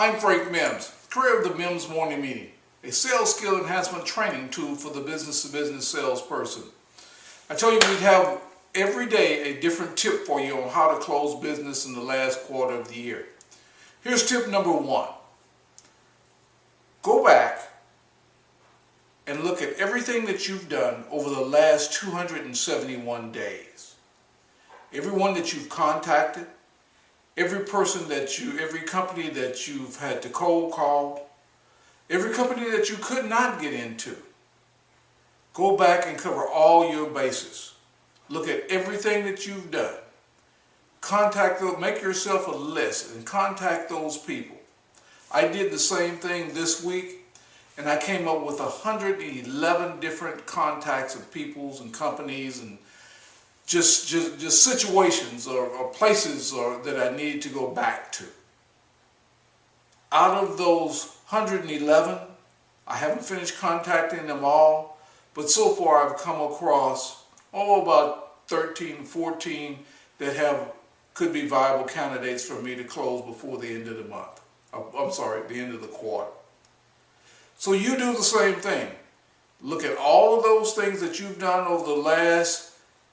I'm Frank Mims, creator of the Mims Morning Meeting, a sales skill enhancement training tool for the business-to-business salesperson. I tell you, we have every day a different tip for you on how to close business in the last quarter of the year. Here's tip number 1. Go back and look at everything that you've done over the last 271 days. Everyone that you've contacted, every company that you've had to cold call, every company that you could not get into. Go back and cover all your bases. Look at everything that you've done. Make yourself a list and contact those people. I did the same thing this week, and I came up with 111 different contacts of peoples and companies and just situations or places that I needed to go back to. Out of those 111, I haven't finished contacting them all, but so far I've come across about 13, 14 that could be viable candidates for me to close before the end of the month. The end of the quarter. So you do the same thing. Look at all of those things that you've done over the last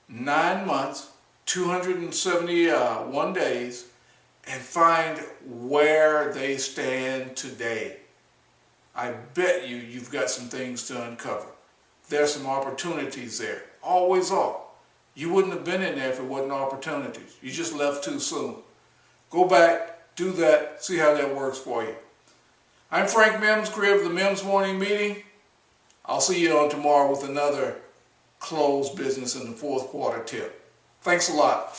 9 months, 271 days, and find where they stand today. I bet you've got some things to uncover. There's some opportunities there. Always are. You wouldn't have been in there if it wasn't opportunities. You just left too soon. Go back, do that, see how that works for you. I'm Frank Mims, creator of the Mims Morning Meeting. I'll see you on tomorrow with another close business in the fourth quarter tip. Thanks a lot.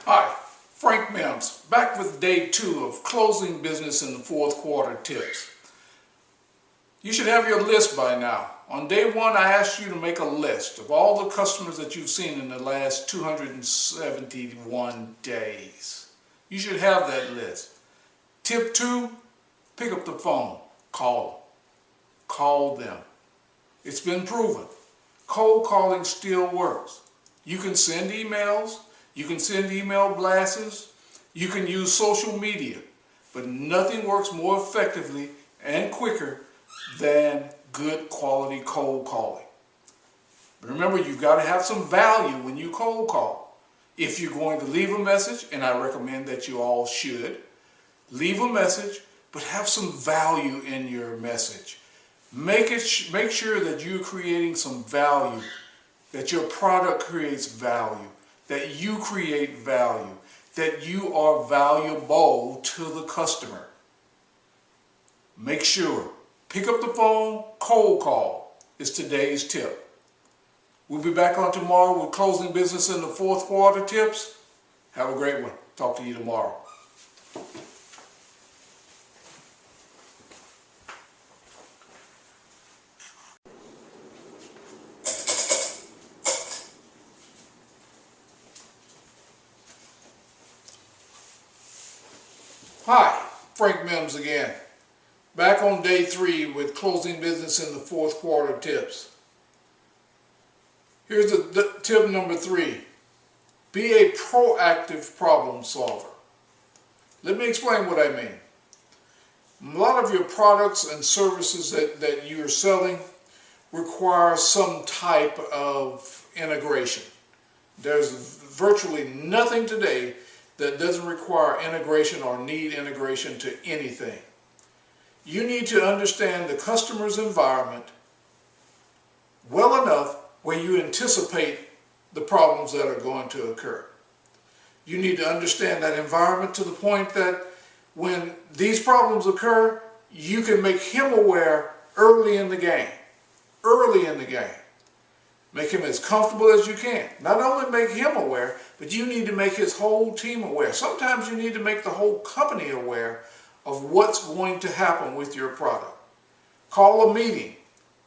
Hi, Frank Mims, back with day 2 of closing business in the fourth quarter tips. You should have your list by now. On day 1, I asked you to make a list of all the customers that you've seen in the last 271 days. You should have that list. Tip 2, pick up the phone, call them. Call them. It's been proven. Cold calling still works. You can send emails, you can send email blasts, you can use social media, but nothing works more effectively and quicker than good quality cold calling. Remember, you've got to have some value when you cold call. If you're going to leave a message, and I recommend that you all should, leave a message, but have some value in your message. Make sure that you're creating some value, that your product creates value, that you create value, that you are valuable to the customer. Make sure. Pick up the phone, cold call is today's tip. We'll be back on tomorrow with closing business in the fourth quarter tips. Have a great one. Talk to you tomorrow. Hi, Frank Mims again. Back on day 3 with closing business in the fourth quarter tips. Here's the tip number 3. Be a proactive problem solver. Let me explain what I mean. A lot of your products and services that you're selling require some type of integration. There's virtually nothing today that doesn't require integration or need integration to anything. You need to understand the customer's environment well enough where you anticipate the problems that are going to occur. You need to understand that environment to the point that when these problems occur, you can make him aware early in the game. Early in the game. Make him as comfortable as you can. Not only make him aware, but you need to make his whole team aware. Sometimes you need to make the whole company aware of what's going to happen with your product. Call a meeting.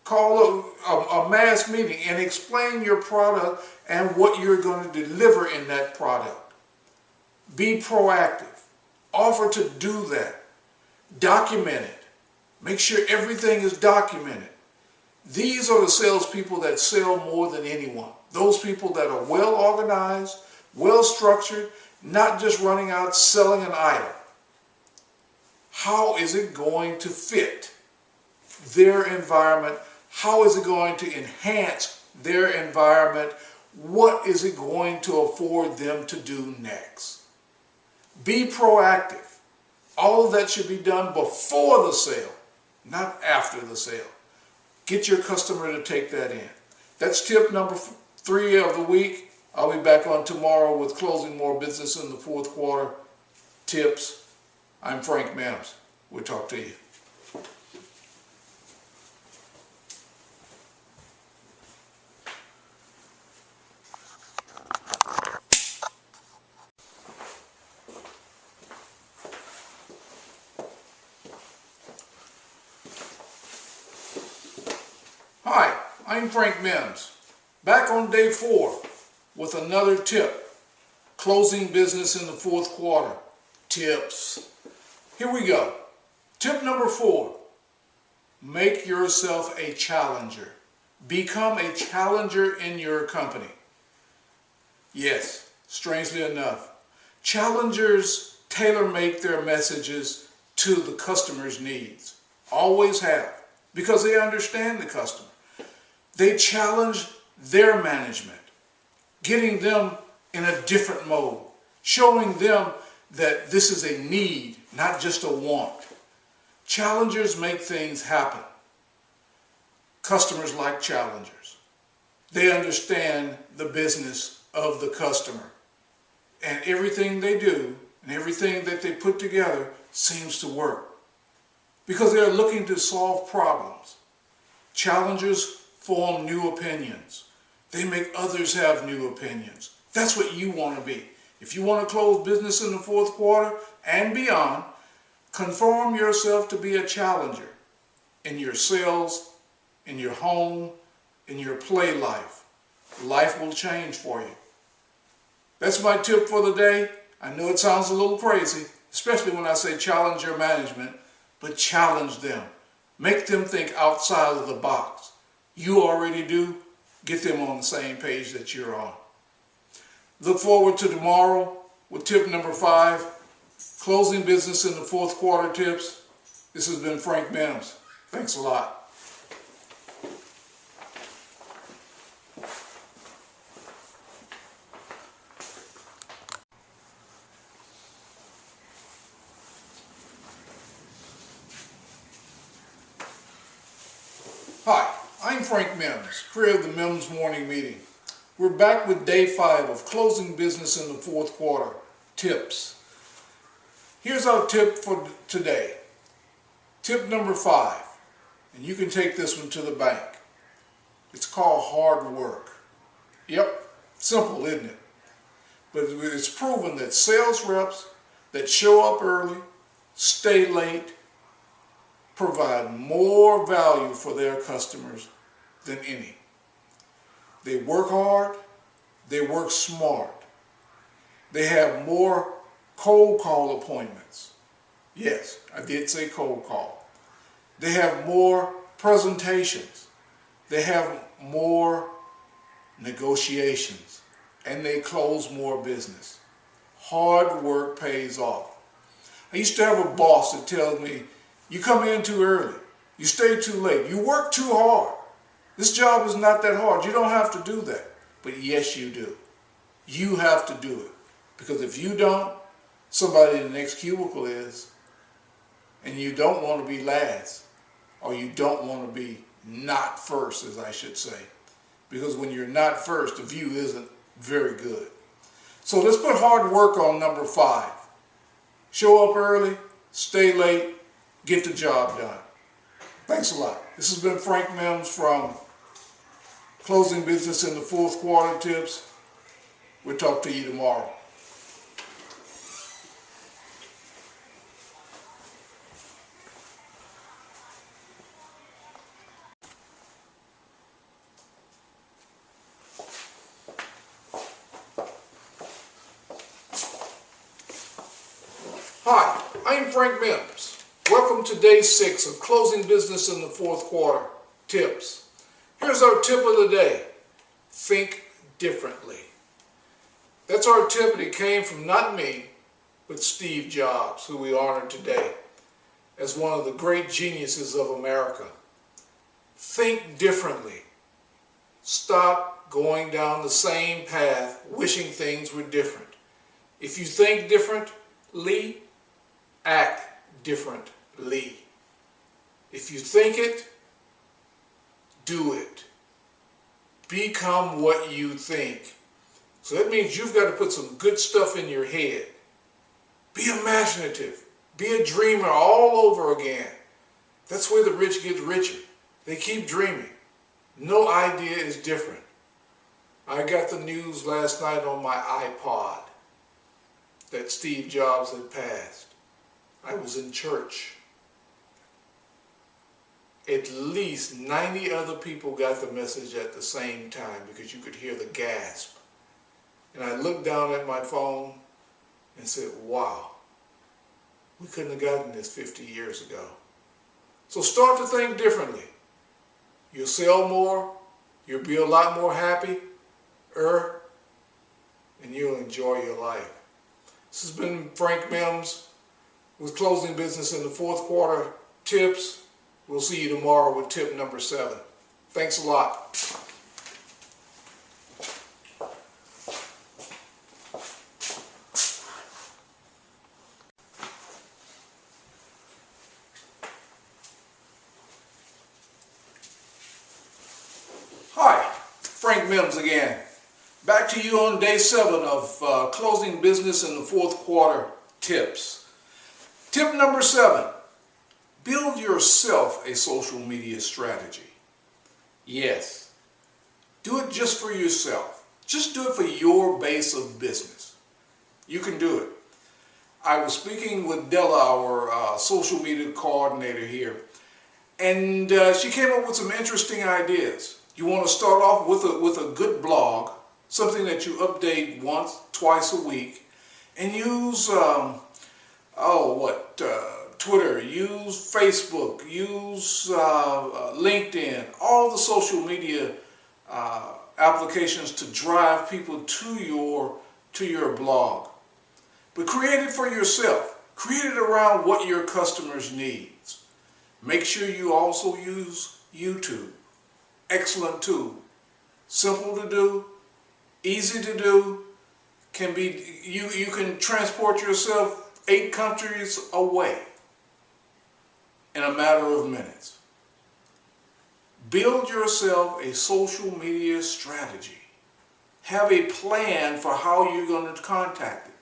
Call a mass meeting and explain your product and what you're going to deliver in that product. Be proactive. Offer to do that. Document it. Make sure everything is documented. These are the salespeople that sell more than anyone. Those people that are well organized, well structured, not just running out selling an item. How is it going to fit their environment? How is it going to enhance their environment? What is it going to afford them to do next? Be proactive. All of that should be done before the sale, not after the sale. Get your customer to take that in. That's tip number 3 of the week. I'll be back on tomorrow with closing more business in the fourth quarter tips. I'm Frank Mims. We'll talk to you. Hi, I'm Frank Mims, back on day 4 with another tip. Closing business in the fourth quarter tips. Here we go. Tip number 4, make yourself a challenger. Become a challenger in your company. Yes, strangely enough, challengers tailor-make their messages to the customer's needs. Always have, because they understand the customer. They challenge their management, getting them in a different mode, showing them that this is a need, not just a want. Challengers make things happen. Customers like challengers. They understand the business of the customer. And everything they do and everything that they put together seems to work. Because they're looking to solve problems. Challengers form new opinions. They make others have new opinions. That's what you want to be. If you want to close business in the fourth quarter and beyond, conform yourself to be a challenger in your sales, in your home, in your play life. Life will change for you. That's my tip for the day. I know it sounds a little crazy, especially when I say challenge your management, but challenge them. Make them think outside of the box. You already do. Get them on the same page that you're on. Look forward to tomorrow with tip number 5, closing business in the fourth quarter tips. This has been Frank Mims. Thanks a lot. Hi, I'm Frank Mims, creator of the Mims Morning Meeting. We're back with day 5 of closing business in the fourth quarter tips. Here's our tip for today. Tip number 5, and you can take this one to the bank. It's called hard work. Yep, simple, isn't it? But it's proven that sales reps that show up early, stay late, provide more value for their customers than any. They work hard, they work smart. They have more cold call appointments. Yes, I did say cold call. They have more presentations. They have more negotiations. And they close more business. Hard work pays off. I used to have a boss that tells me, you come in too early, you stay too late, you work too hard. This job is not that hard. You don't have to do that. But yes, you do. You have to do it. Because if you don't, somebody in the next cubicle is. And you don't want to be last. Or you don't want to be not first, as I should say. Because when you're not first, the view isn't very good. So let's put hard work on number 5. Show up early, stay late, get the job done. Thanks a lot. This has been Frank Mims from Closing Business in the Fourth Quarter Tips. We'll talk to you tomorrow. Hi, I'm Frank Mims, Welcome to day 6 of Closing Business in the Fourth Quarter Tips. Here's our tip of the day. Think differently. That's our tip, and it came from not me, but Steve Jobs, who we honor today as one of the great geniuses of America. Think differently. Stop going down the same path, wishing things were different. If you think differently, act differently. If you think it, do it. Become what you think. So that means you've got to put some good stuff in your head. Be imaginative. Be a dreamer all over again. That's where the rich get richer. They keep dreaming. No idea is different. I got the news last night on my iPod that Steve Jobs had passed. I was in church. At least 90 other people got the message at the same time because you could hear the gasp. And I looked down at my phone and said, wow, we couldn't have gotten this 50 years ago. So start to think differently. You'll sell more, you'll be a lot more happy, and you'll enjoy your life. This has been Frank Mims with Closing Business in the Fourth Quarter Tips. We'll see you tomorrow with tip number 7. Thanks a lot. Hi, Frank Mims again. Back to you on day 7 of Closing Business in the Fourth Quarter Tips. Tip number 7, build yourself a social media strategy. Yes, do it just for yourself. Just do it for your base of business. You can do it. I was speaking with Della, our social media coordinator here, and she came up with some interesting ideas. You want to start off with a good blog, something that you update once, twice a week, and use Twitter, use Facebook, use LinkedIn, all the social media applications to drive people to your blog. But create it for yourself. Create it around what your customers need. Make sure you also use YouTube. Excellent tool. Simple to do, easy to do, you can transport yourself 8 countries away in a matter of minutes. Build yourself a social media strategy. Have a plan for how you're going to contact it.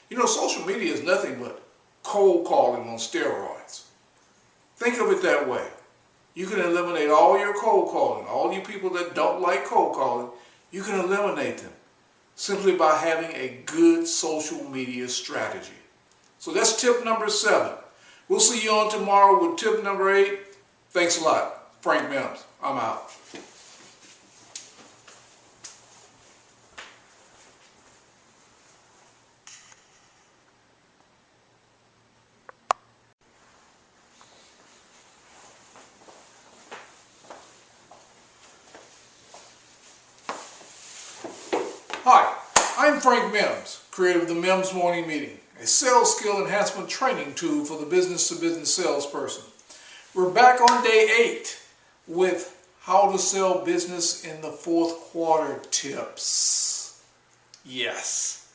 You know, social media is nothing but cold calling on steroids. Think of it that way. You can eliminate all your cold calling. All you people that don't like cold calling, you can eliminate them simply by having a good social media strategy. So that's tip number 7. We'll see you on tomorrow with tip number 8. Thanks a lot. Frank Mims. I'm out. Hi, I'm Frank Mims, creator of the Mims Morning Meeting, a sales skill enhancement training tool for the business-to-business salesperson. We're back on day 8 with how to sell business in the fourth quarter tips. Yes,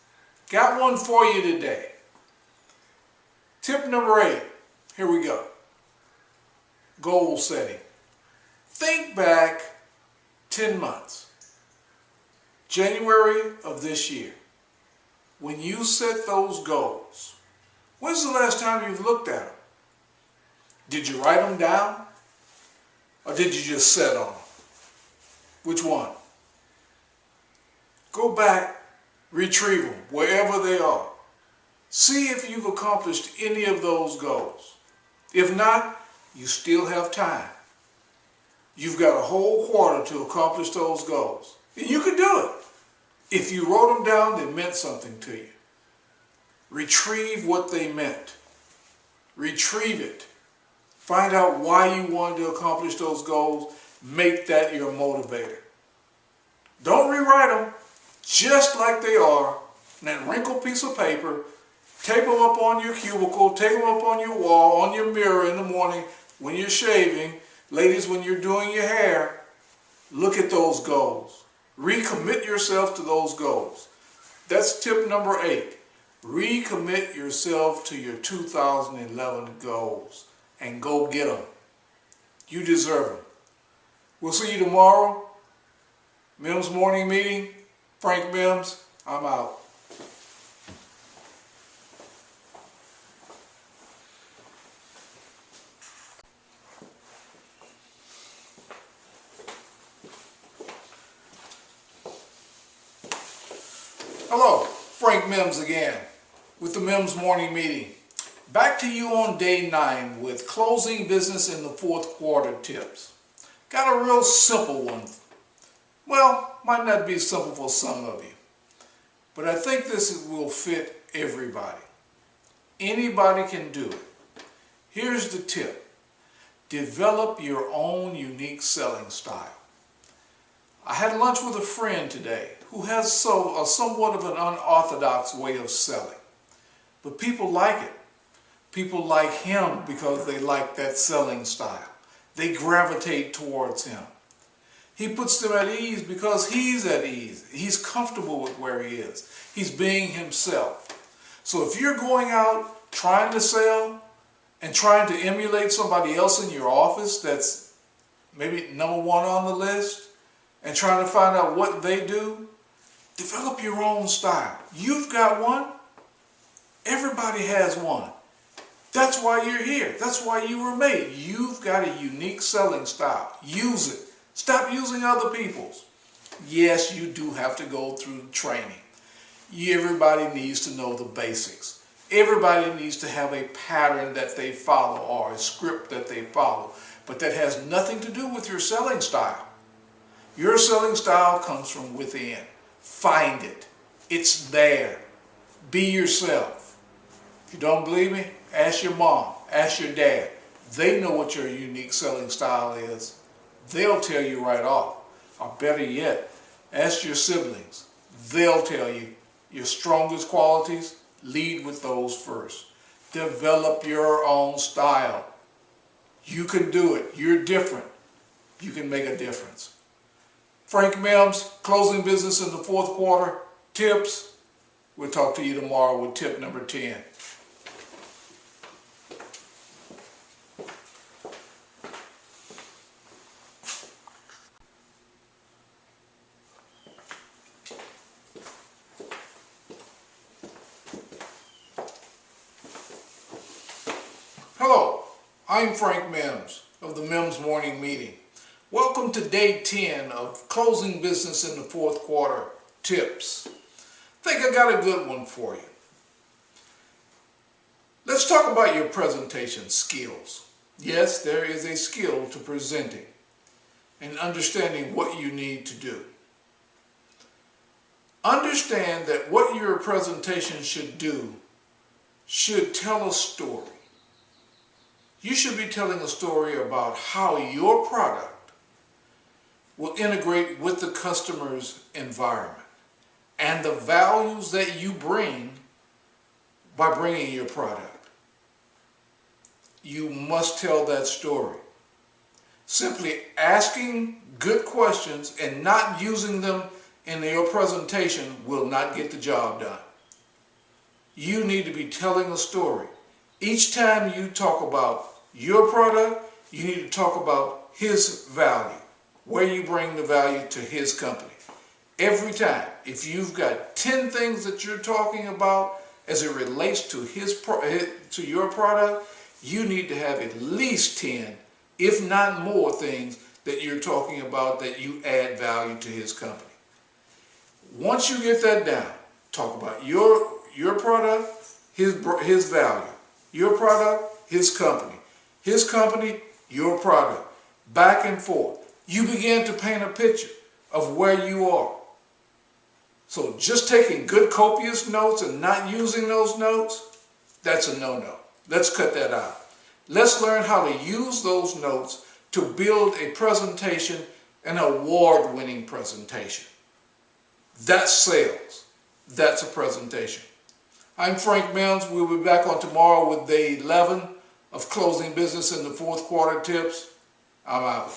got one for you today. Tip number 8, here we go. Goal setting. Think back 10 months. January of this year, when you set those goals, when's the last time you've looked at them? Did you write them down? Or did you just set on them? Which one? Go back, retrieve them, wherever they are. See if you've accomplished any of those goals. If not, you still have time. You've got a whole quarter to accomplish those goals. And you can do it. If you wrote them down, they meant something to you. Retrieve what they meant. Retrieve it. Find out why you wanted to accomplish those goals. Make that your motivator. Don't rewrite them, just like they are. And that wrinkled piece of paper, tape them up on your cubicle, tape them up on your wall, on your mirror in the morning when you're shaving. Ladies, when you're doing your hair, look at those goals. Recommit yourself to those goals. That's tip number 8. Recommit yourself to your 2011 goals and go get them. You deserve them. We'll see you tomorrow. Mims Morning Meeting. Frank Mims. I'm out. Hello, Frank Mims again with the Mims Morning Meeting. Back to you on day 9 with closing business in the fourth quarter tips. Got a real simple one. Well, might not be simple for some of you, but I think this will fit everybody. Anybody can do it. Here's the tip. Develop your own unique selling style. I had lunch with a friend today who has somewhat of an unorthodox way of selling. But people like it. People like him because they like that selling style. They gravitate towards him. He puts them at ease because he's at ease. He's comfortable with where he is. He's being himself. So if you're going out trying to sell and trying to emulate somebody else in your office that's maybe number 1 on the list and trying to find out what they do, develop your own style. You've got one. Everybody has one. That's why you're here. That's why you were made. You've got a unique selling style. Use it. Stop using other people's. Yes, you do have to go through training. Everybody needs to know the basics. Everybody needs to have a pattern that they follow or a script that they follow. But that has nothing to do with your selling style. Your selling style comes from within. Find it. It's there. Be yourself. If you don't believe me, ask your mom, ask your dad. They know what your unique selling style is. They'll tell you right off. Or better yet, ask your siblings. They'll tell you your strongest qualities, lead with those first. Develop your own style. You can do it. You're different. You can make a difference. Frank Mims, closing business in the fourth quarter, tips. We'll talk to you tomorrow with tip number 10. Hello, I'm Frank Mims of the Mims Morning Meeting. Welcome to day 10 of closing business in the fourth quarter tips. I think I got a good one for you. Let's talk about your presentation skills. Yes, there is a skill to presenting and understanding what you need to do. Understand that what your presentation should do should tell a story. You should be telling a story about how your product will integrate with the customer's environment and the values that you bring by bringing your product. You must tell that story. Simply asking good questions and not using them in your presentation will not get the job done. You need to be telling a story. Each time you talk about your product, you need to talk about his value, where you bring the value to his company. Every time, if you've got 10 things that you're talking about as it relates to to your product, you need to have at least 10, if not more, things that you're talking about that you add value to his company. Once you get that down, talk about your product, his value, your product, his company, your product, back and forth. You begin to paint a picture of where you are. So just taking good copious notes and not using those notes, that's a no-no. Let's cut that out. Let's learn how to use those notes to build a presentation, an award-winning presentation. That's sales. That's a presentation. I'm Frank Mims. We'll be back on tomorrow with day 11 of Closing Business in the Fourth Quarter Tips. I'm out.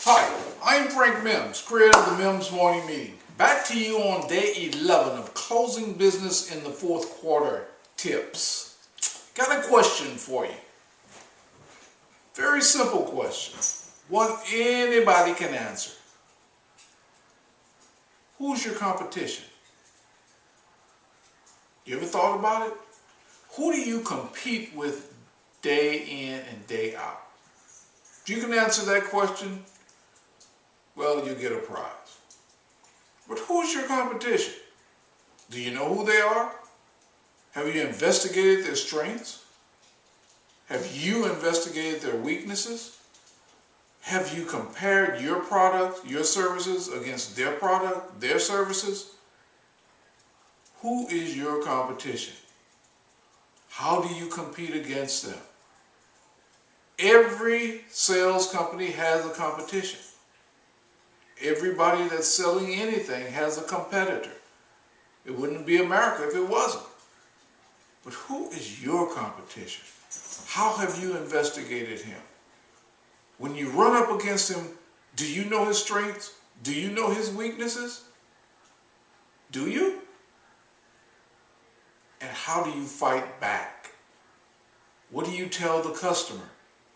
Hi, I'm Frank Mims, creator of the Mims Morning Meeting. Back to you on day 11 of Closing Business in the Fourth Quarter Tips. Got a question for you. Very simple question. One anybody can answer. Who's your competition? You ever thought about it? Who do you compete with day in and day out? If you can answer that question, well, you get a prize. But who's your competition? Do you know who they are? Have you investigated their strengths? Have you investigated their weaknesses? Have you compared your product, your services against their product, their services? Who is your competition? How do you compete against them? Every sales company has a competition. Everybody that's selling anything has a competitor. It wouldn't be America if it wasn't. But who is your competition? How have you investigated him? When you run up against him, do you know his strengths? Do you know his weaknesses? Do you? And how do you fight back? What do you tell the customer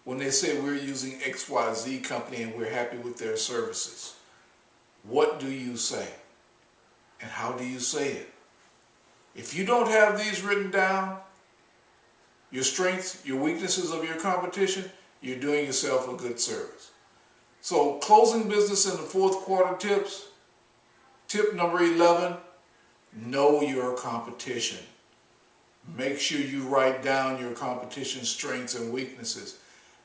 when they say we're using XYZ company and we're happy with their services? What do you say? And how do you say it? If you don't have these written down, your strengths, your weaknesses of your competition, you're doing yourself a good service. So closing business in the fourth quarter tips. Tip number 11, know your competition. Make sure you write down your competition's strengths and weaknesses.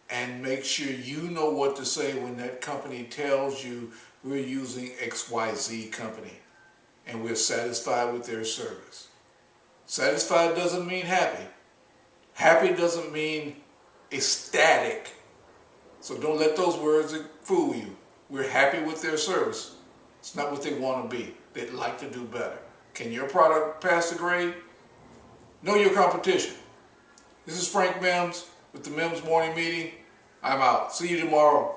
And make sure you know what to say when that company tells you we're using XYZ company and we're satisfied with their service. Satisfied doesn't mean happy. Happy doesn't mean ecstatic. So don't let those words fool you. We're happy with their service. It's not what they want to be. They'd like to do better. Can your product pass the grade? Know your competition. This is Frank Mims with the Mims Morning Meeting. I'm out. See you tomorrow.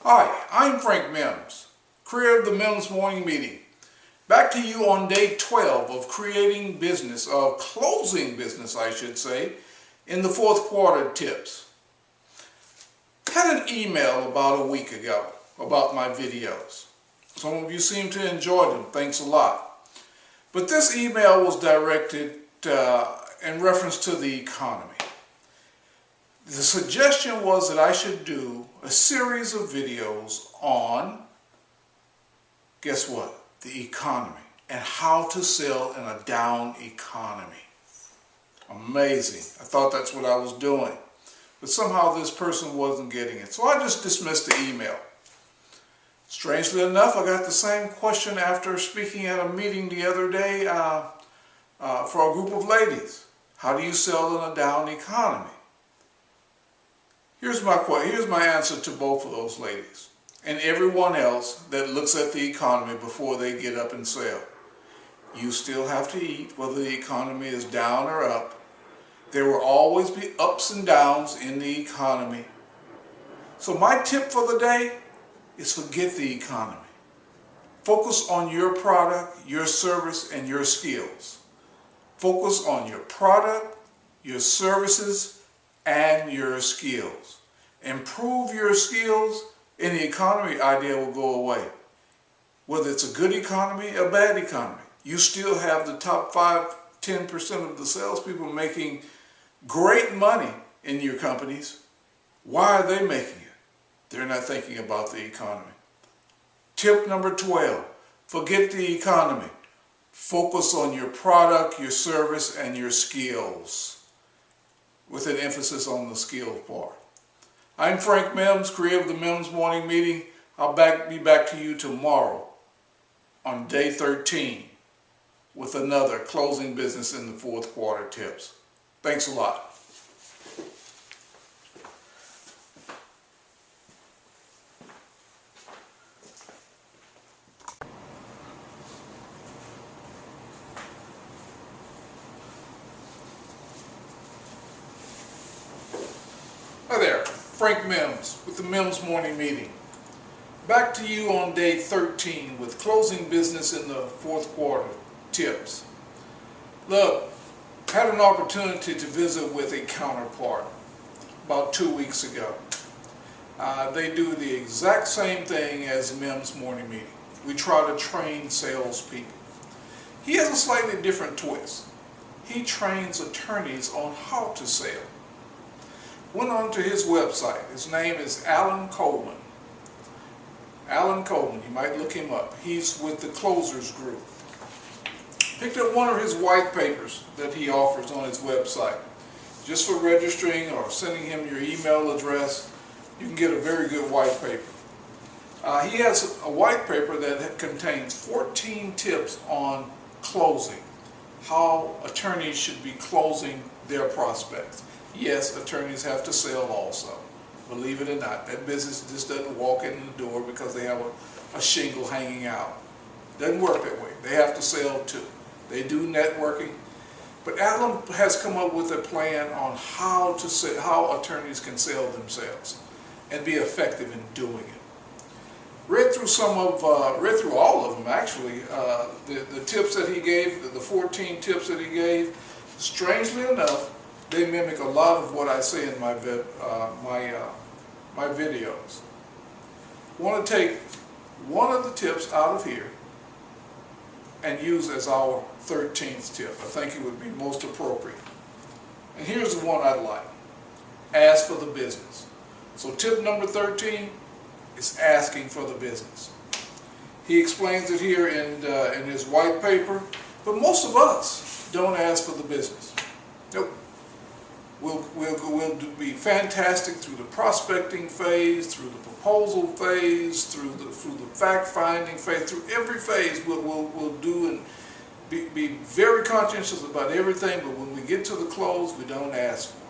Hi, I'm Frank Mims, creator of the Mims Morning Meeting. Back to you on day 12 of closing business, I should say, in the fourth quarter tips. Had an email about a week ago about my videos. Some of you seem to enjoy them. Thanks a lot. But this email was directed in reference to the economy. The suggestion was that I should do a series of videos on, guess what? The economy and how to sell in a down economy. Amazing. I thought that's what I was doing. But somehow this person wasn't getting it. So I just dismissed the email. Strangely enough, I got the same question after speaking at a meeting the other day for a group of ladies. How do you sell in a down economy? Here's my answer to both of those ladies and everyone else that looks at the economy before they get up and sell. You still have to eat whether the economy is down or up. There will always be ups and downs in the economy. So my tip for the day is forget the economy. Focus on your product, your service, and your skills. Focus on your product, your services, and your skills. Improve your skills and the economy idea will go away. Whether it's a good economy, a bad economy, you still have the top 5-10% of the salespeople making great money in your companies. Why are they making it? They're not thinking about the economy. Tip number 12, forget the economy. Focus on your product, your service, and your skills, with an emphasis on the skill part. I'm Frank Mims, creator of the Mims Morning Meeting. I'll be back to you tomorrow on day 13 with another closing business in the fourth quarter tips. Thanks a lot. Hi there, Frank Mims with the Mims Morning Meeting. Back to you on day 13 with closing business in the fourth quarter tips. Look, I had an opportunity to visit with a counterpart about 2 weeks ago. They do the exact same thing as Mims Morning Meeting. We try to train salespeople. He has a slightly different twist. He trains attorneys on how to sell. Went onto his website. His name is Alan Coleman. Alan Coleman, you might look him up. He's with the Closers Group. Picked up one of his white papers that he offers on his website. Just for registering or sending him your email address, you can get a very good white paper. He has a white paper that contains 14 tips on closing, how attorneys should be closing their prospects. Yes, attorneys have to sell also. Believe it or not, that business just doesn't walk in the door because they have a shingle hanging out. Doesn't work that way. They have to sell too. They do networking. But Alan has come up with a plan on how attorneys can sell themselves and be effective in doing it. Read through all of them actually. The tips that he gave, the 14 tips that he gave, strangely enough, they mimic a lot of what I say in my videos. I want to take one of the tips out of here and use as our 13th tip. I think it would be most appropriate. And here's the one I like. Ask for the business. So tip number 13 is asking for the business. He explains it here in his white paper, but most of us don't ask for the business. Nope. We'll be fantastic through the prospecting phase, through the proposal phase, through the fact-finding phase, through every phase we'll do and be very conscientious about everything, but when we get to the close, we don't ask for it.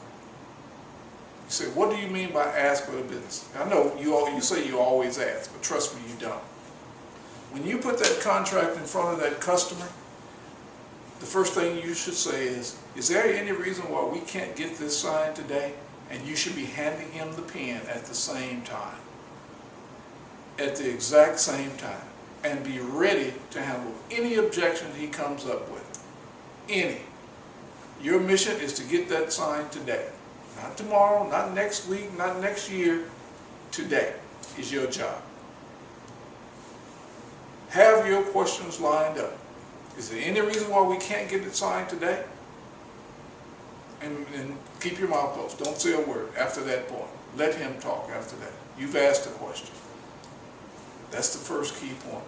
You say, what do you mean by ask for the business? I know you say you always ask, but trust me, you don't. When you put that contract in front of that customer, the first thing you should say is there any reason why we can't get this signed today? And you should be handing him the pen at the same time. At the exact same time. And be ready to handle any objection he comes up with. Any. Your mission is to get that signed today. Not tomorrow, not next week, not next year. Today is your job. Have your questions lined up. Is there any reason why we can't get it signed today? And keep your mouth closed. Don't say a word after that point. Let him talk after that. You've asked a question. That's the first key point.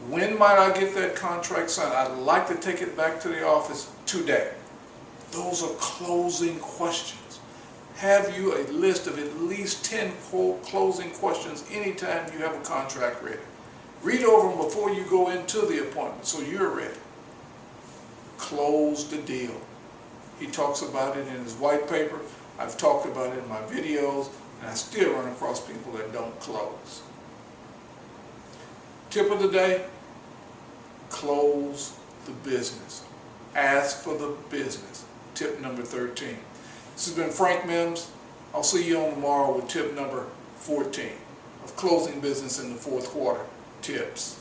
When might I get that contract signed? I'd like to take it back to the office today. Those are closing questions. Have you a list of at least 10 closing questions anytime you have a contract ready. Read over them before you go into the appointment so you're ready. Close the deal. He talks about it in his white paper. I've talked about it in my videos, and I still run across people that don't close. Tip of the day, close the business. Ask for the business. Tip number 13. This has been Frank Mims. I'll see you on tomorrow with tip number 14 of closing business in the fourth quarter tips.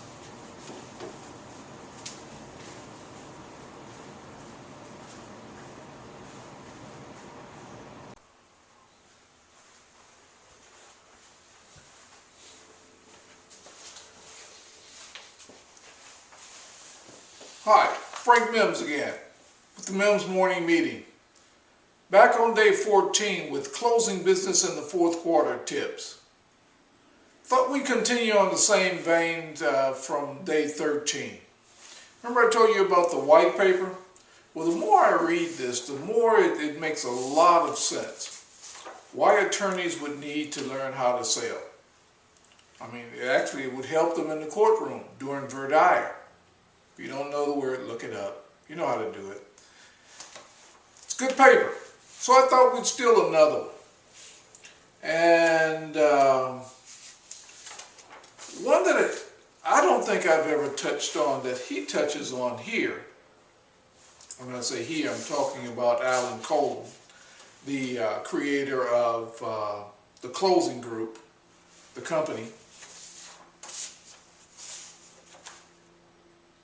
Hi, Frank Mims again with the Mims Morning Meeting. Back on day 14 with closing business in the fourth quarter tips. Thought we'd continue on the same vein from day 13. Remember I told you about the white paper? Well, the more I read this, the more it makes a lot of sense. Why attorneys would need to learn how to sell. I mean, it would help them in the courtroom during voir dire. If you don't know the word, look it up. You know how to do it. It's good paper. So I thought we'd steal another one. And one that I don't think I've ever touched on that he touches on here. When I say he, I'm talking about Alan Colden, the creator of the Closing Group, the company,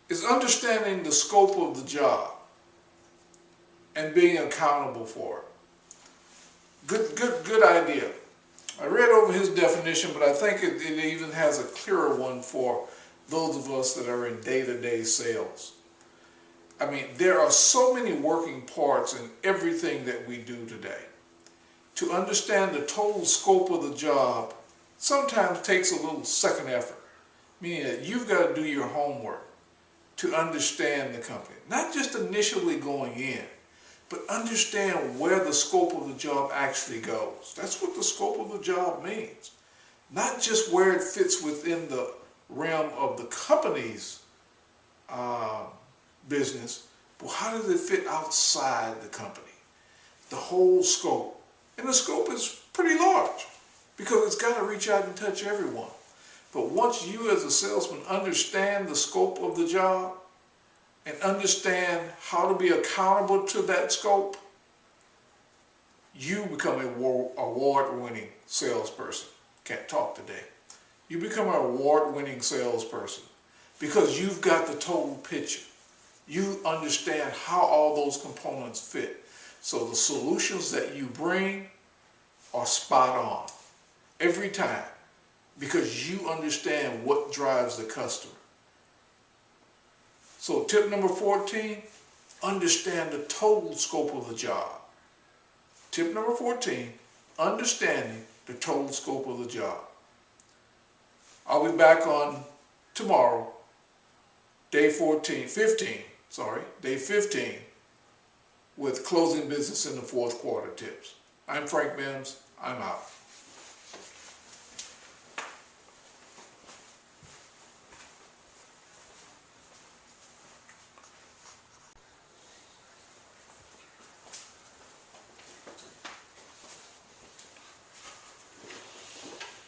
is understanding the scope of the job and being accountable for it. Good idea. I read over his definition, but I think it even has a clearer one for those of us that are in day-to-day sales. I mean, there are so many working parts in everything that we do today. To understand the total scope of the job sometimes takes a little second effort, meaning that you've got to do your homework to understand the company. Not just initially going in, but understand where the scope of the job actually goes. That's what the scope of the job means. Not just where it fits within the realm of the company's business, but how does it fit outside the company? The whole scope. And the scope is pretty large because it's got to reach out and touch everyone. But once you as a salesman understand the scope of the job and understand how to be accountable to that scope, you become an award-winning salesperson. Can't talk today. You become an award-winning salesperson because you've got the total picture. You understand how all those components fit. So the solutions that you bring are spot on every time because you understand what drives the customer. So tip number 14, understand the total scope of the job. Tip number 14, understanding the total scope of the job. I'll be back on tomorrow, day 15, with closing business in the fourth quarter tips. I'm Frank Mims. I'm out.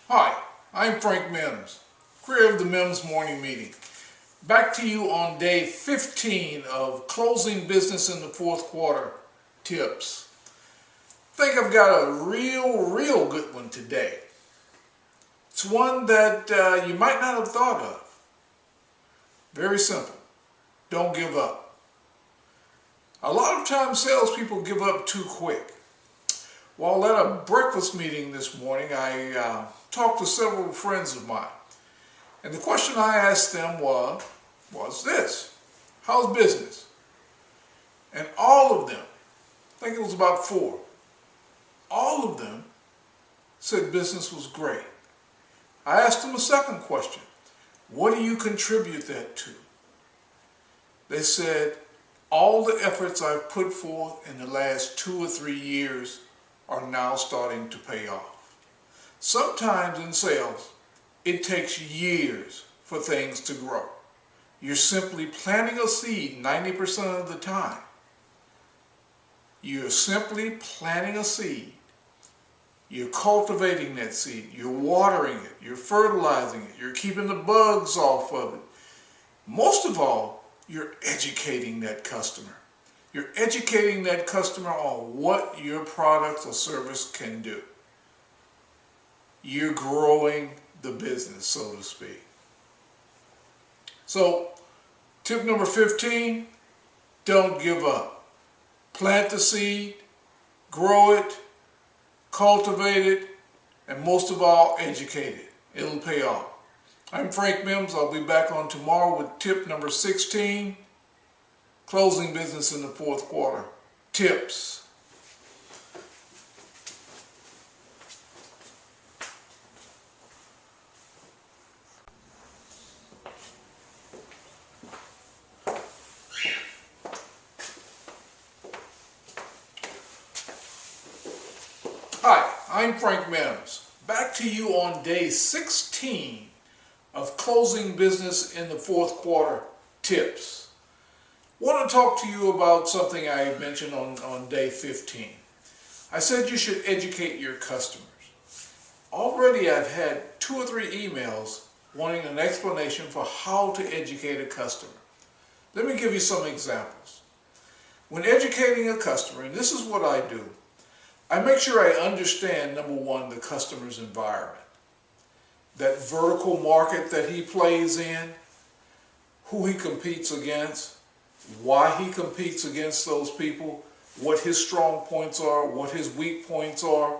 Hi, I'm Frank Mims, creator of the Mims Morning Meeting. Back to you on day 15 of closing business in the fourth quarter tips. I think I've got a real good one today. It's one that you might not have thought of. Very simple. Don't give up. A lot of times salespeople give up too quick. While at a breakfast meeting this morning, I talked to several friends of mine. And the question I asked them was this: how's business? And all of them, I think it was about 4, all of them said business was great. I asked them a second question: what do you contribute that to? They said, all the efforts I've put forth in the last 2 or 3 years are now starting to pay off. Sometimes in sales, it takes years for things to grow. You're simply planting a seed 90% of the time. You're simply planting a seed. You're cultivating that seed. You're watering it. You're fertilizing it. You're keeping the bugs off of it. Most of all, you're educating that customer. You're educating that customer on what your product or service can do. You're growing the business, so to speak. So, tip number 15, don't give up. Plant the seed, grow it, cultivate it, and most of all, educate it. It'll pay off. I'm Frank Mims. I'll be back on tomorrow with tip number 16, Closing business in the fourth quarter. Tips. Hi, I'm Frank Mims. Back to you on day 16 of closing business in the fourth quarter tips. I want to talk to you about something I mentioned on day 15. I said you should educate your customers. Already I've had 2 or 3 emails wanting an explanation for how to educate a customer. Let me give you some examples. When educating a customer, and this is what I do, I make sure I understand, number one, the customer's environment. That vertical market that he plays in, who he competes against, why he competes against those people, what his strong points are, what his weak points are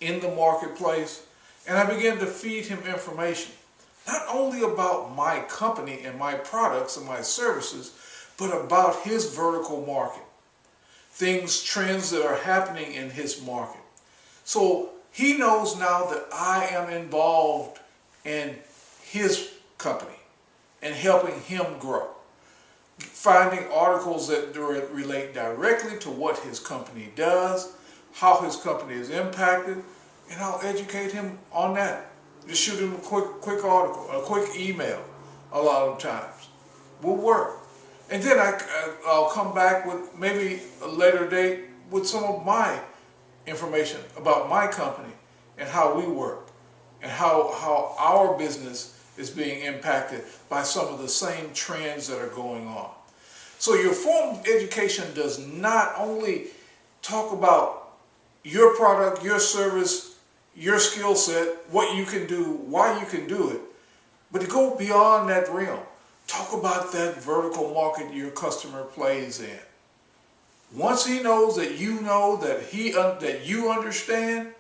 in the marketplace. And I begin to feed him information, not only about my company and my products and my services, but about his vertical market. Things, trends that are happening in his market. So he knows now that I am involved in his company and helping him grow. Finding articles that relate directly to what his company does, how his company is impacted, and I'll educate him on that. Just shoot him a quick article, a quick email a lot of times. Will work. And then I'll come back with maybe a later date with some of my information about my company and how we work and how our business is being impacted by some of the same trends that are going on. So your formal education does not only talk about your product, your service, your skill set, what you can do, why you can do it, but to go beyond that realm. Talk about that vertical market your customer plays in. Once he knows that you know that you understand,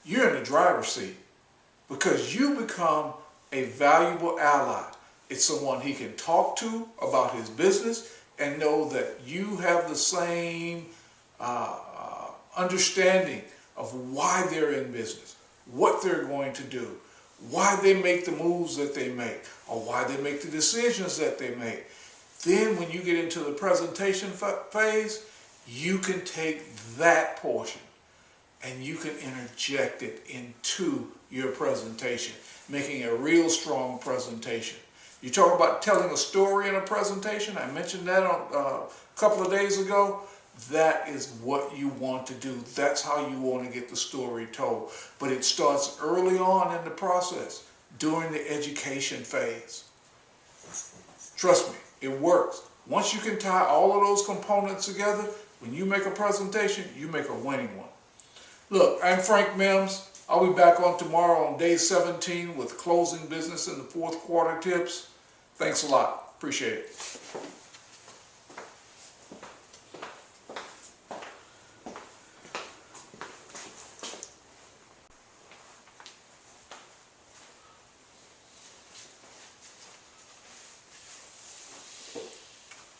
you're in the driver's seat because you become a valuable ally. It's someone he can talk to about his business and know that you have the same understanding of why they're in business, what they're going to do, why they make the moves that they make, or why they make the decisions that they make. Then when you get into the presentation phase, you can take that portion and you can interject it into your presentation, making a real strong presentation. You talk about telling a story in a presentation. I mentioned that a couple of days ago. That is what you want to do. That's how you want to get the story told. But it starts early on in the process, during the education phase. Trust me, it works. Once you can tie all of those components together, when you make a presentation, you make a winning one. Look, I'm Frank Mims. I'll be back on tomorrow on day 17 with closing business in the fourth quarter tips. Thanks a lot. Appreciate it.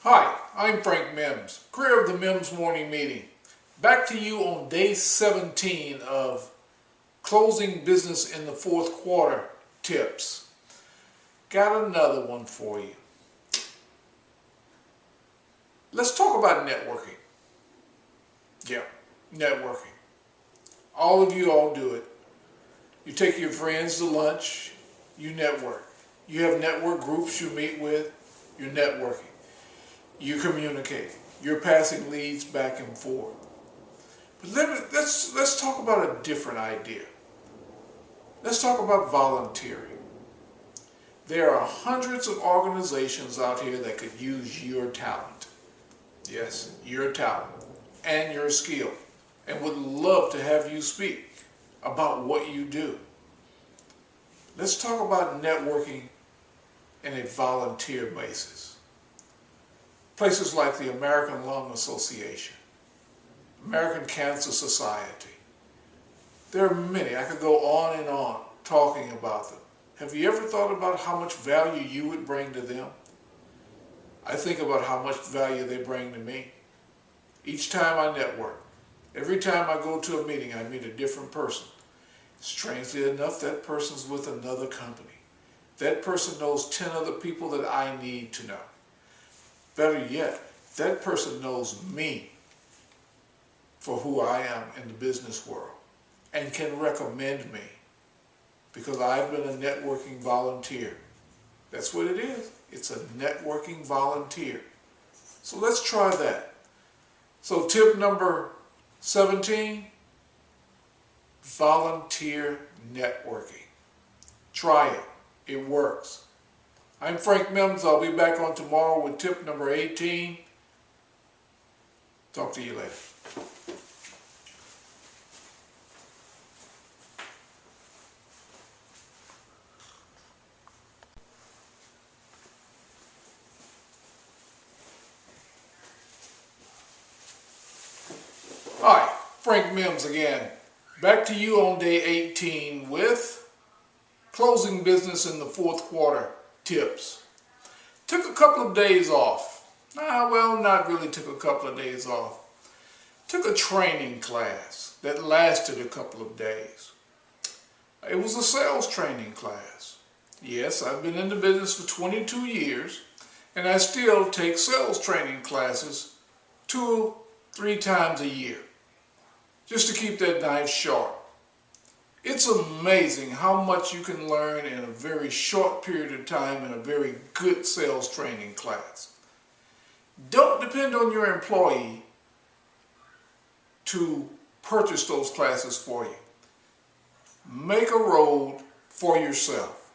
Hi, I'm Frank Mims, creator of the Mims Morning Meeting. Back to you on day 17 of closing business in the fourth quarter tips. Got another one for you. Let's talk about networking. Yeah, networking. All of you all do it. You take your friends to lunch, you network. You have network groups you meet with, you're networking. You communicate. You're passing leads back and forth. But let's talk about a different idea. Let's talk about volunteering. There are hundreds of organizations out here that could use your talent. Yes, your talent and your skill, and would love to have you speak about what you do. Let's talk about networking in a volunteer basis. Places like the American Lung Association, American Cancer Society. There are many. I could go on and on talking about them. Have you ever thought about how much value you would bring to them? I think about how much value they bring to me. Each time I network, every time I go to a meeting, I meet a different person. Strangely enough, that person's with another company. That person knows 10 other people that I need to know. Better yet, that person knows me for who I am in the business world and can recommend me because I've been a networking volunteer. That's what it is. It's a networking volunteer. So let's try that. So tip number 17, volunteer networking. Try it. It works. I'm Frank Mims. I'll be back on tomorrow with tip number 18. Talk to you later. Hi, Frank Mims again. Back to you on day 18 with closing business in the fourth quarter tips. Took a couple of days off. Well, not really took a couple of days off. Took a training class that lasted a couple of days. It was a sales training class. Yes, I've been in the business for 22 years and I still take sales training classes 2-3 times a year, just to keep that knife sharp. It's amazing how much you can learn in a very short period of time in a very good sales training class. Don't depend on your employee to purchase those classes for you. Make a road for yourself.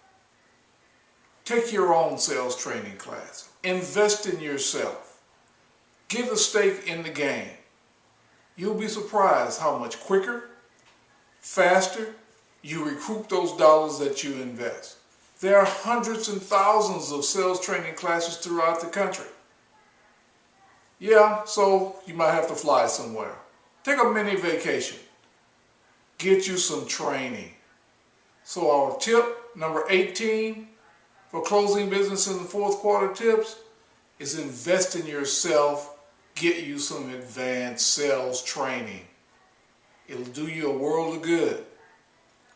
Take your own sales training class. Invest in yourself. Get a stake in the game. You'll be surprised how much quicker, faster you recoup those dollars that you invest. There are hundreds and thousands of sales training classes throughout the country. Yeah, so you might have to fly somewhere. Take a mini vacation. Get you some training. So our tip number 18 for closing business in the fourth quarter tips is invest in yourself. Get you some advanced sales training. It'll do you a world of good.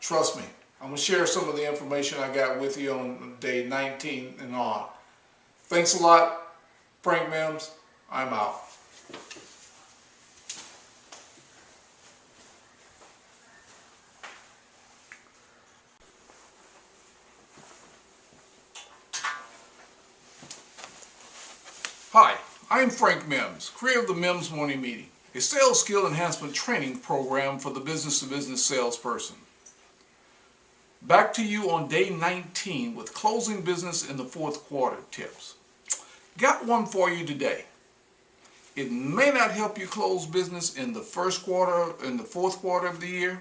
Trust me. I'm going to share some of the information I got with you on day 19 and on. Thanks a lot. Frank Mims. I'm out. Hi, I'm Frank Mims, creator of the Mims Morning Meeting, a sales skill enhancement training program for the business-to-business salesperson. Back to you on day 19 with closing business in the fourth quarter tips. Got one for you today. It may not help you close business in the fourth quarter of the year,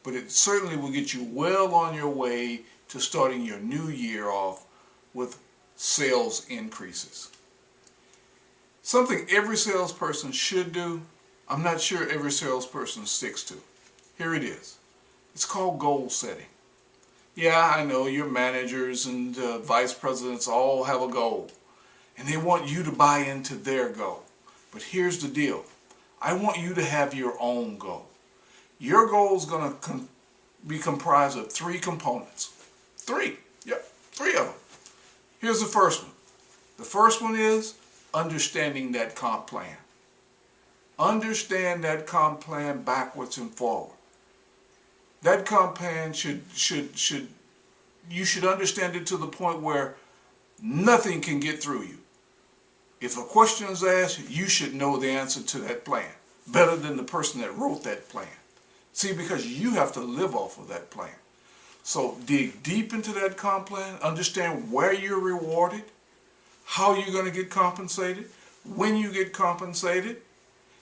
but it certainly will get you well on your way to starting your new year off with sales increases. Something every salesperson should do, I'm not sure every salesperson sticks to. Here it is. It's called goal setting. Yeah, I know your managers and vice presidents all have a goal, and they want you to buy into their goal. But here's the deal. I want you to have your own goal. Your goal is going to be comprised of 3 components. 3. Yep, 3 of them. Here's the first one. The first one is understanding that comp plan. Understand that comp plan backwards and forward. That comp plan you should understand it to the point where nothing can get through you. If a question is asked, you should know the answer to that plan better than the person that wrote that plan. See, because you have to live off of that plan. So dig deep into that comp plan, understand where you're rewarded, how you're going to get compensated, when you get compensated,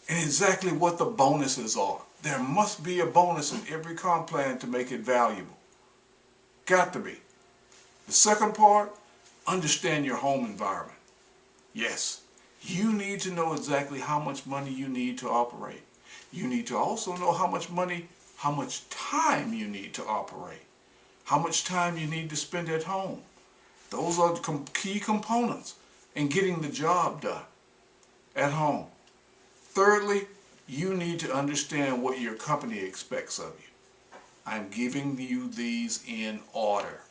and exactly what the bonuses are. There must be a bonus in every comp plan to make it valuable. Got to be. The second part, understand your home environment. Yes, you need to know exactly how much money you need to operate. You need to also know how much time you need to operate. How much time you need to spend at home. Those are key components. and getting the job done at home. Thirdly, you need to understand what your company expects of you. I'm giving you these in order.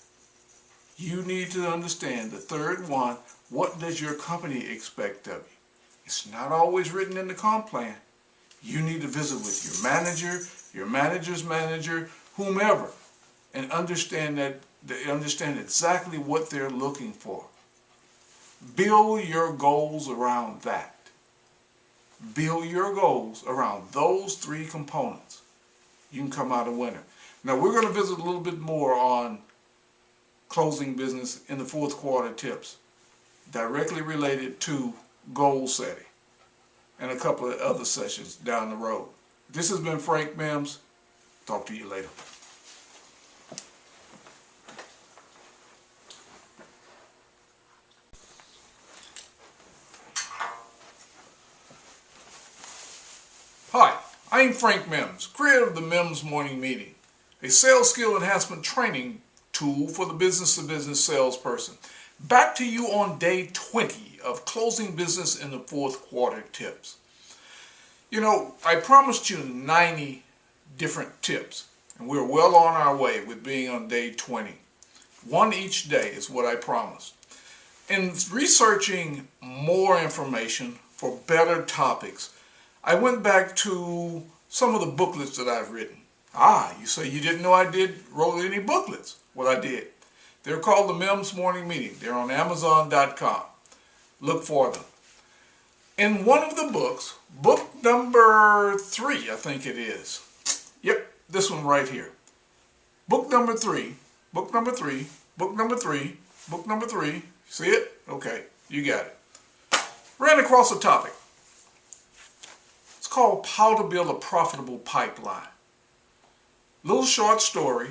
You need to understand the third one. What does your company expect of you? It's not always written in the comp plan. You need to visit with your manager, your manager's manager, whomever, and understand exactly what they're looking for. Build your goals around that. Build your goals around those three components. You can come out a winner. Now we're going to visit a little bit more on closing business in the fourth quarter tips, directly related to goal setting, and a couple of other sessions down the road. This has been Frank Mims. Talk to you later. Hi, I'm Frank Mims, creator of the Mims Morning Meeting, a sales skill enhancement training tool for the business-to-business salesperson. Back to you on day 20 of closing business in the fourth quarter tips. You know, I promised you 90 different tips, and we're well on our way with being on day 20. One each day is what I promised. In researching more information for better topics, I went back to some of the booklets that I've written. You say you didn't know I wrote any booklets. Well, I did. They're called the Mims Morning Meeting. They're on Amazon.com. Look for them. In one of the books, book number 3, I think it is. Yep, this one right here. Book number 3, book number 3, book number 3, book number 3. See it? Okay, you got it. Ran across a topic. It's called How to Build a Profitable Pipeline. Little short story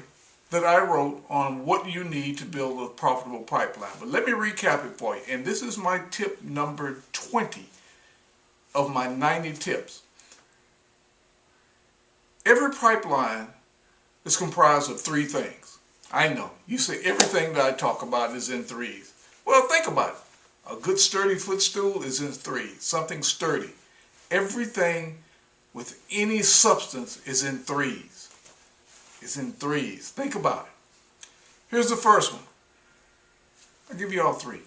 that I wrote on what you need to build a profitable pipeline. But let me recap it for you. And this is my tip number 20 of my 90 tips. Every pipeline is comprised of 3 things. I know. You say everything that I talk about is in 3s. Well, think about it. A good sturdy footstool is in 3s. Something sturdy. Everything with any substance is in 3s. It's in 3s. Think about it. Here's the first one. I'll give you all 3.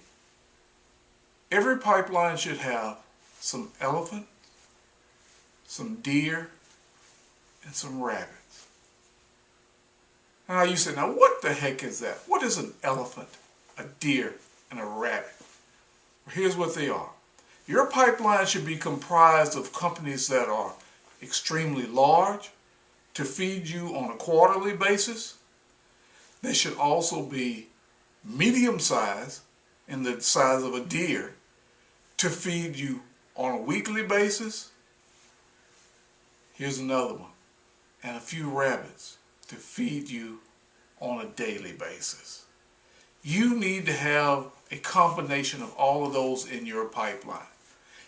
Every pipeline should have some elephant, some deer, and some rabbits. Now you say, now what the heck is that? What is an elephant, a deer, and a rabbit? Well, here's what they are. Your pipeline should be comprised of companies that are extremely large, to feed you on a quarterly basis. They should also be medium size, in the size of a deer, to feed you on a weekly basis. Here's another one. And a few rabbits to feed you on a daily basis. You need to have a combination of all of those in your pipeline.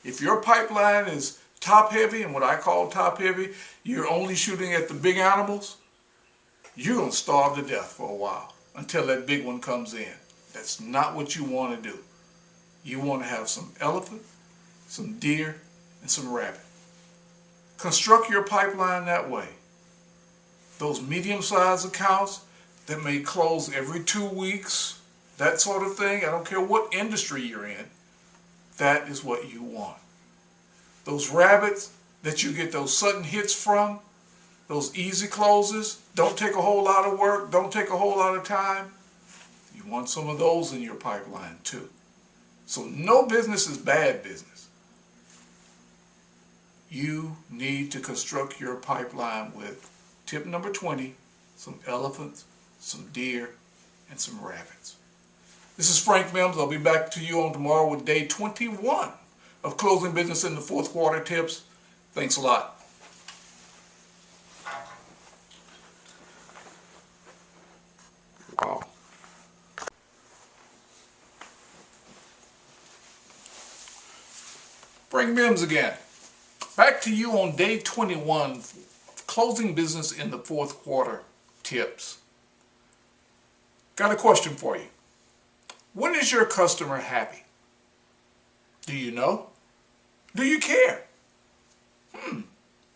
If your pipeline is top heavy, and what I call top heavy, you're only shooting at the big animals, you're going to starve to death for a while until that big one comes in. That's not what you want to do. You want to have some elephant, some deer, and some rabbit. Construct your pipeline that way. Those medium-sized accounts that may close every 2 weeks, that sort of thing, I don't care what industry you're in, that is what you want. Those rabbits that you get those sudden hits from, those easy closes, don't take a whole lot of work, don't take a whole lot of time. You want some of those in your pipeline too. So no business is bad business. You need to construct your pipeline with tip number 20, some elephants, some deer, and some rabbits. This is Frank Mims. I'll be back to you on tomorrow with day 21 of closing business in the fourth quarter tips. Thanks a lot. Wow. Frank Mims again. Back to you on day 21 of closing business in the fourth quarter tips. Got a question for you. When is your customer happy? Do you know? Do you care?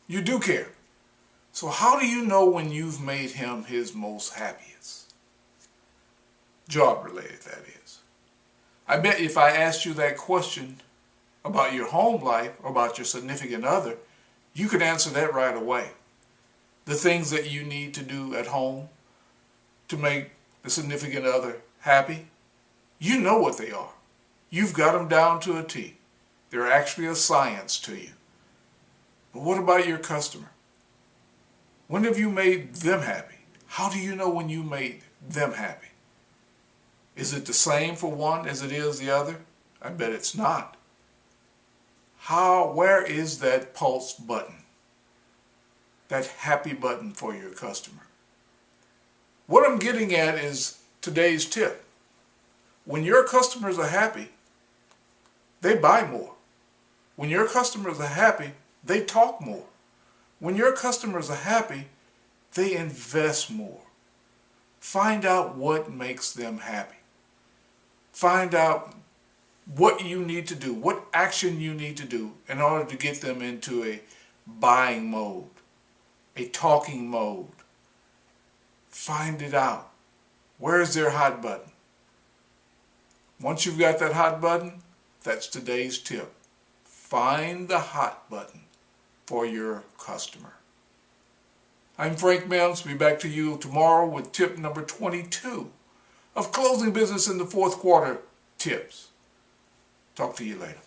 You do care. So how do you know when you've made him his most happiest? Job related, that is. I bet if I asked you that question about your home life or about your significant other, you could answer that right away. The things that you need to do at home to make the significant other happy, you know what they are. You've got them down to a T. They're actually a science to you. But what about your customer? When have you made them happy? How do you know when you made them happy? Is it the same for one as it is the other? I bet it's not. Where is that pulse button? That happy button for your customer? What I'm getting at is today's tip. When your customers are happy, they buy more. When your customers are happy, they talk more. When your customers are happy, they invest more. Find out what makes them happy. Find out what you need to do, what action you need to do in order to get them into a buying mode, a talking mode. Find it out. Where's their hot button? Once you've got that hot button, that's today's tip. Find the hot button for your customer. I'm Frank Mims. Be back to you tomorrow with tip number 22 of closing business in the fourth quarter tips. Talk to you later.